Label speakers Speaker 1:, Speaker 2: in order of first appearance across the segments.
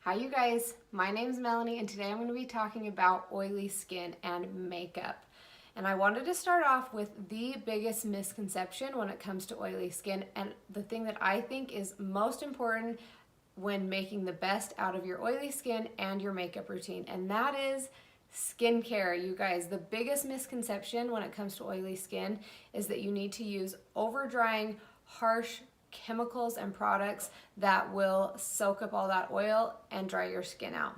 Speaker 1: Hi you guys, my name's Melanie and today I'm going to be talking about oily skin and makeup. And I wanted to start off with the biggest misconception when it comes to oily skin and the thing that I think is most important when making the best out of your oily skin and your makeup routine, and that is skincare. You guys, the biggest misconception when it comes to oily skin is that you need to use over drying, harsh chemicals and products that will soak up all that oil and dry your skin out.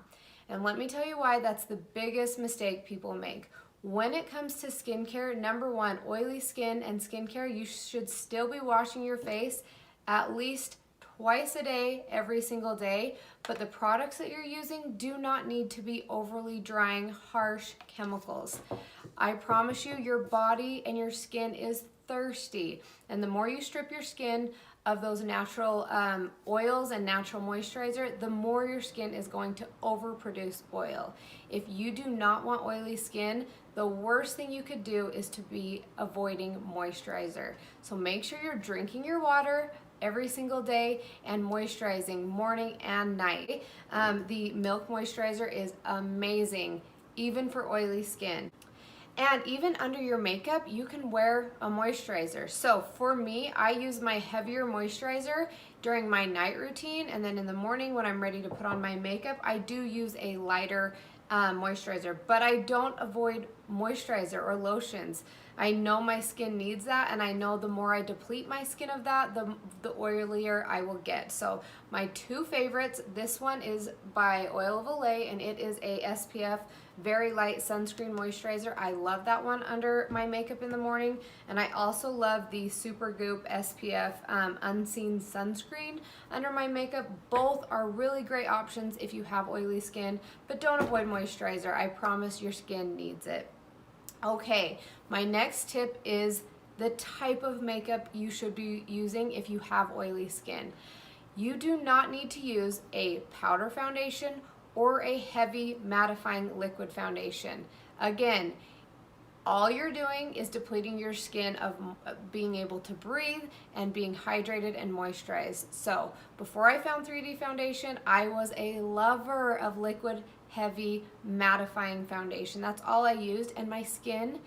Speaker 1: And let me tell you why that's the biggest mistake people make. When it comes to skincare, number one, oily skin and skincare, you should still be washing your face at least twice a day, every single day, but the products that you're using do not need to be overly drying, harsh chemicals. I promise you, your body and your skin is thirsty, and the more you strip your skin of those natural oils and natural moisturizer, the more your skin is going to overproduce oil. If you do not want oily skin, the worst thing you could do is to be avoiding moisturizer. So make sure you're drinking your water every single day and moisturizing morning and night. The milk moisturizer is amazing, even for oily skin. And even under your makeup, you can wear a moisturizer. So for me, I use my heavier moisturizer during my night routine, and then in the morning when I'm ready to put on my makeup, I do use a lighter moisturizer, but I don't avoid moisturizer or lotions. I know my skin needs that, and I know the more I deplete my skin of that, the oilier I will get. So my two favorites, this one is by Oil of Olay, and it is a SPF very light sunscreen moisturizer. I love that one under my makeup in the morning, and I also love the Supergoop SPF Unseen Sunscreen under my makeup. Both are really great options if you have oily skin, but don't avoid moisturizer. I promise your skin needs it. Okay, my next tip is the type of makeup you should be using if you have oily skin. You do not need to use a powder foundation or a heavy mattifying liquid foundation. Again, all you're doing is depleting your skin of being able to breathe and being hydrated and moisturized. So before I found 3D foundation, I was a lover of liquid heavy mattifying foundation. That's all I used, and my skin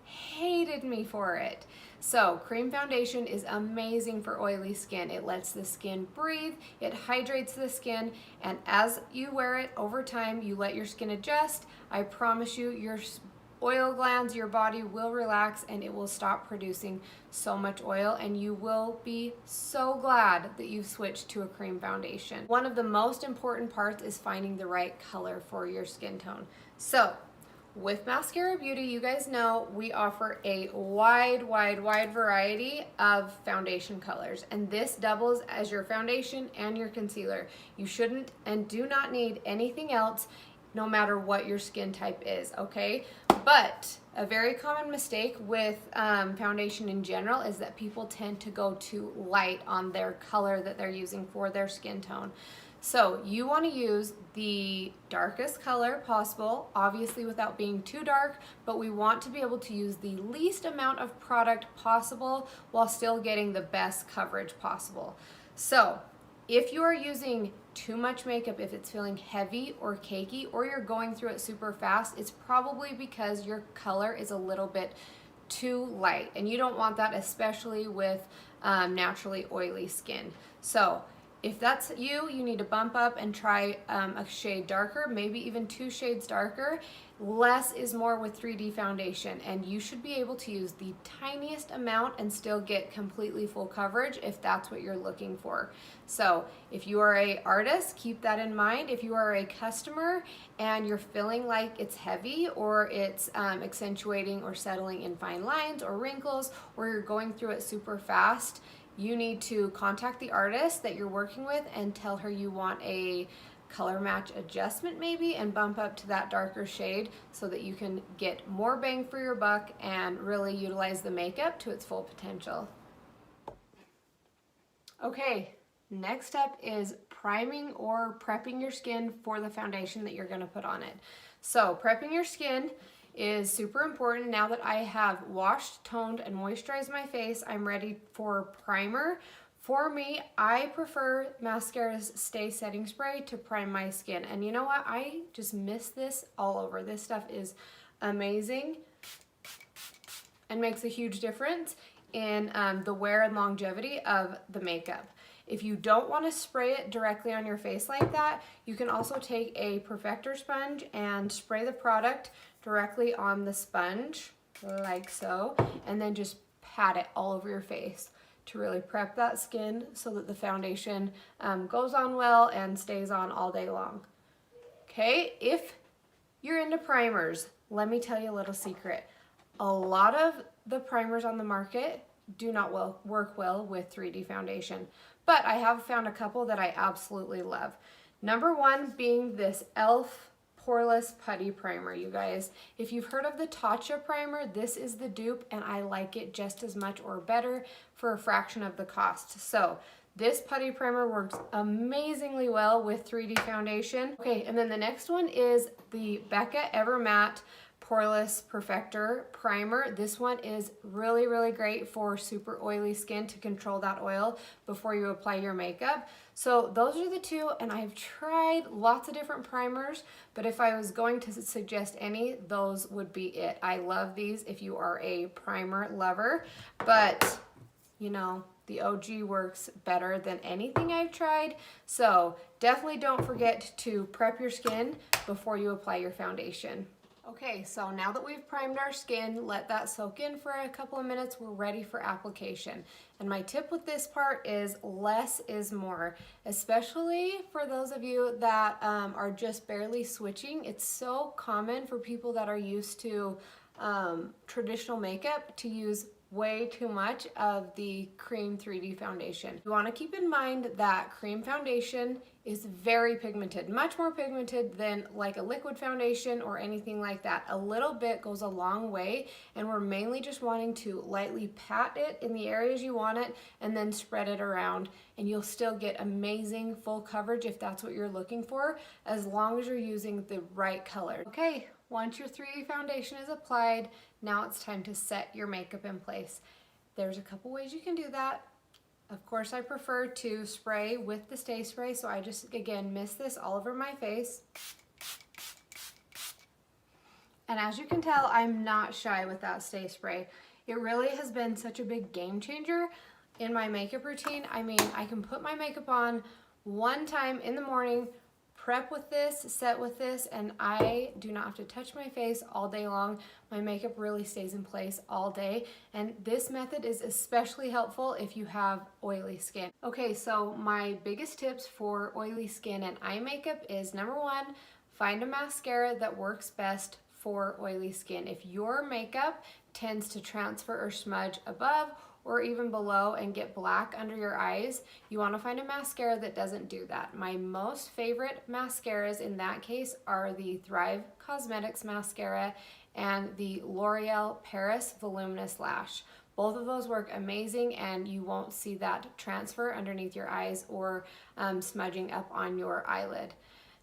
Speaker 1: hated me for it. So cream foundation is amazing for oily skin. It lets the skin breathe, it hydrates the skin, and as you wear it over time, you let your skin adjust. I promise you, your oil glands, your body will relax and it will stop producing so much oil, and you will be so glad that you've switched to a cream foundation. One of the most important parts is finding the right color for your skin tone. So with Mascara Beauty, you guys know we offer a wide variety of foundation colors, and this doubles as your foundation and your concealer. You shouldn't and do not need anything else, no matter what your skin type is, okay? But a very common mistake with foundation in general is that people tend to go too light on their color that they're using for their skin tone. So you want to use the darkest color possible, obviously without being too dark, but we want to be able to use the least amount of product possible while still getting the best coverage possible. So if you are using too much makeup, if it's feeling heavy or cakey, or you're going through it super fast, it's probably because your color is a little bit too light, and you don't want that, especially with naturally oily skin. So if that's you, you need to bump up and try a shade darker, maybe even 2 shades darker. Less is more with 3D foundation, and you should be able to use the tiniest amount and still get completely full coverage if that's what you're looking for. So if you are an artist, keep that in mind. If you are a customer and you're feeling like it's heavy, or it's accentuating or settling in fine lines or wrinkles, or you're going through it super fast, you need to contact the artist that you're working with and tell her you want a color match adjustment maybe, and bump up to that darker shade so that you can get more bang for your buck and really utilize the makeup to its full potential. Okay, next up is priming or prepping your skin for the foundation that you're going to put on it. So prepping your skin is super important. Now that I have washed, toned, and moisturized my face, I'm ready for primer For me, I prefer mascara's Stay Setting Spray to prime my skin. And you know what? I just miss this all over. This stuff is amazing and makes a huge difference in the wear and longevity of the makeup. If you don't want to spray it directly on your face like that, you can also take a perfector sponge and spray the product directly on the sponge, like so, and then just pat it all over your face to really prep that skin so that the foundation goes on well and stays on all day long. Okay, if you're into primers, let me tell you a little secret. A lot of the primers on the market do not work well with 3D foundation, but I have found a couple that I absolutely love. Number one being this e.l.f. Poreless Putty Primer, you guys. If you've heard of the Tatcha primer, this is the dupe, and I like it just as much or better for a fraction of the cost. So this putty primer works amazingly well with 3D foundation. Okay, and then the next one is the Becca Ever Matte Poreless Perfector Primer. This one is really, really great for super oily skin to control that oil before you apply your makeup. So those are the two, and I've tried lots of different primers, but if I was going to suggest any, those would be it. I love these if you are a primer lover, but you know, the OG works better than anything I've tried. So definitely don't forget to prep your skin before you apply your foundation. Okay, so now that we've primed our skin, let that soak in for a couple of minutes, we're ready for application. And my tip with this part is less is more, especially for those of you that are just barely switching. It's so common for people that are used to traditional makeup to use way too much of the cream 3D foundation. You want to keep in mind that cream foundation is very pigmented, much more pigmented than like a liquid foundation or anything like that. A little bit goes a long way, and we're mainly just wanting to lightly pat it in the areas you want it and then spread it around, and you'll still get amazing full coverage if that's what you're looking for, as long as you're using the right color. Okay, once your 3D foundation is applied, now it's time to set your makeup in place. There's a couple ways you can do that. Of course, I prefer to spray with the Stay Spray, so I just, again, mist this all over my face. And as you can tell, I'm not shy with that Stay Spray. It really has been such a big game changer in my makeup routine. I mean, I can put my makeup on one time in the morning, prep with this, set with this, and I do not have to touch my face all day long. My makeup really stays in place all day, and this method is especially helpful if you have oily skin. Okay, so my biggest tips for oily skin and eye makeup is, number one, find a mascara that works best for oily skin. If your makeup tends to transfer or smudge above or even below and get black under your eyes, you want to find a mascara that doesn't do that. My most favorite mascaras in that case are the Thrive Cosmetics mascara and the L'Oreal Paris Voluminous Lash. Both of those work amazing, and you won't see that transfer underneath your eyes or smudging up on your eyelid.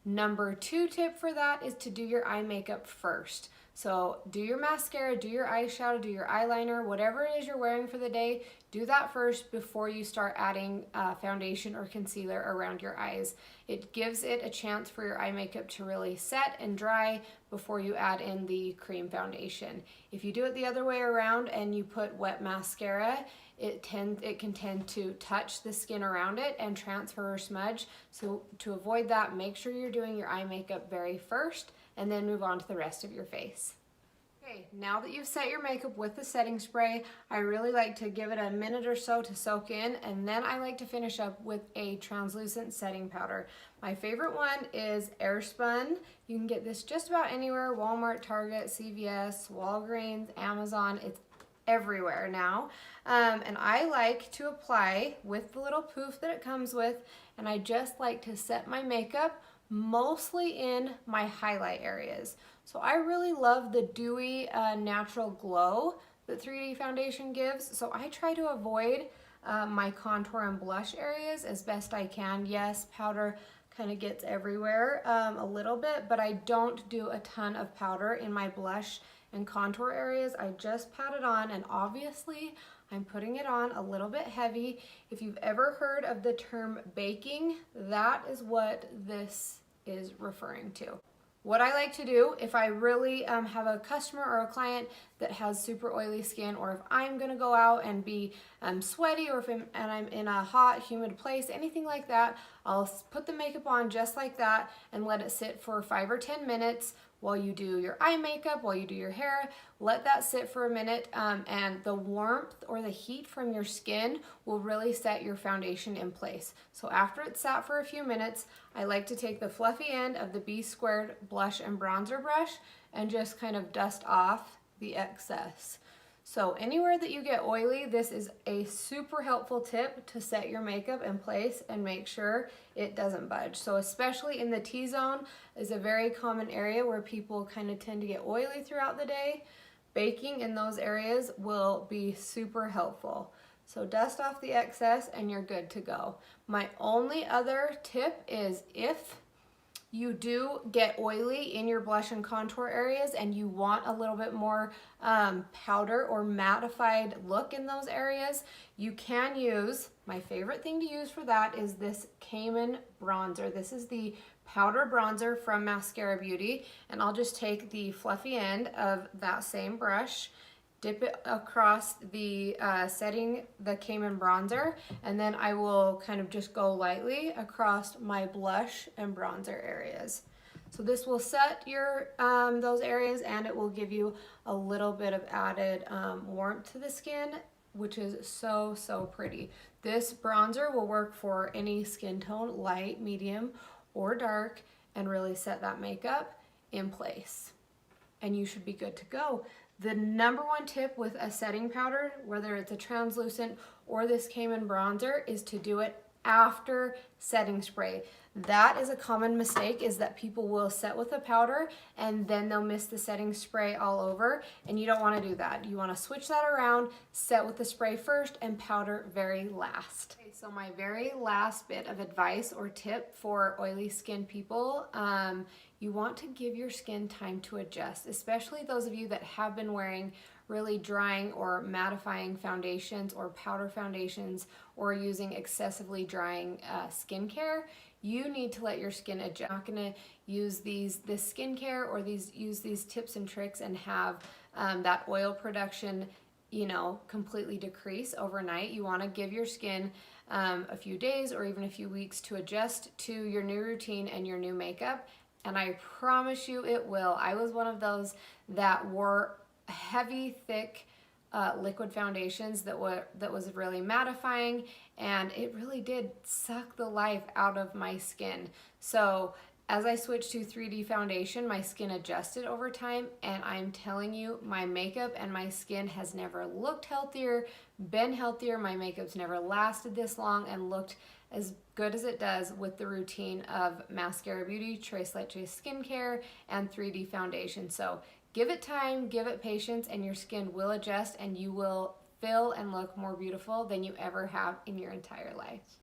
Speaker 1: Number two tip for that is to do your eye makeup first. So do your mascara, do your eyeshadow, do your eyeliner, whatever it is you're wearing for the day, do that first before you start adding foundation or concealer around your eyes. It gives it a chance for your eye makeup to really set and dry before you add in the cream foundation. If you do it the other way around and you put wet mascara, it can tend to touch the skin around it and transfer or smudge. So to avoid that, make sure you're doing your eye makeup very first and then move on to the rest of your face. Okay, now that you've set your makeup with the setting spray, I really like to give it a minute or so to soak in, and then I like to finish up with a translucent setting powder. My favorite one is Airspun. You can get this just about anywhere: Walmart, Target, CVS, Walgreens, Amazon. It's everywhere now. And I like to apply with the little poof that it comes with, and I just like to set my makeup mostly in my highlight areas. So I really love the dewy natural glow that 3D foundation gives, so I try to avoid my contour and blush areas as best I can. Yes, powder kind of gets everywhere a little bit, but I don't do a ton of powder in my blush and contour areas. I just pat it on, and obviously I'm putting it on a little bit heavy. If you've ever heard of the term baking, that is what this is referring to. What I like to do if I really have a customer or a client that has super oily skin, or if I'm gonna go out and be sweaty, or if I'm in a hot, humid place, anything like that, I'll put the makeup on just like that and let it sit for 5 or 10 minutes while you do your eye makeup, while you do your hair. Let that sit for a minute, and the warmth or the heat from your skin will really set your foundation in place. So after it's sat for a few minutes, I like to take the fluffy end of the B Squared blush and bronzer brush and just kind of dust off the excess. So anywhere that you get oily, this is a super helpful tip to set your makeup in place and make sure it doesn't budge. So especially in the T-zone is a very common area where people kind of tend to get oily throughout the day. Baking in those areas will be super helpful. So dust off the excess and you're good to go. My only other tip is if you do get oily in your blush and contour areas and you want a little bit more powder or mattified look in those areas, you can use, my favorite thing to use for that is this Cayman bronzer. This is the powder bronzer from Mascara Beauty, and I'll just take the fluffy end of that same brush, dip it across the setting the Cayman bronzer, and then I will kind of just go lightly across my blush and bronzer areas. So this will set your those areas, and it will give you a little bit of added warmth to the skin, which is so, so pretty. This bronzer will work for any skin tone, light, medium, or dark, and really set that makeup in place. And you should be good to go. The number one tip with a setting powder, whether it's a translucent or this Cayman bronzer, is to do it after setting spray. That is a common mistake, is that people will set with a powder and then they'll miss the setting spray all over, and you don't want to do that. You want to switch that around, set with the spray first and powder very last. Okay, so my very last bit of advice or tip for oily skin people, you want to give your skin time to adjust, especially those of you that have been wearing really drying or mattifying foundations or powder foundations, or using excessively drying skincare. You need to let your skin adjust. You're not gonna use this skincare or use these tips and tricks and have that oil production, you know, completely decrease overnight. You wanna give your skin a few days or even a few weeks to adjust to your new routine and your new makeup. And I promise you it will. I was one of those that wore heavy, thick liquid foundations that was really mattifying, and it really did suck the life out of my skin. So as I switched to 3D foundation, my skin adjusted over time, and I'm telling you, my makeup and my skin has never looked healthier, been healthier. My makeup's never lasted this long and looked as good as it does with the routine of Mascara Beauty, Trace Leches skincare, and 3D foundation. So give it time, give it patience, and your skin will adjust, and you will feel and look more beautiful than you ever have in your entire life.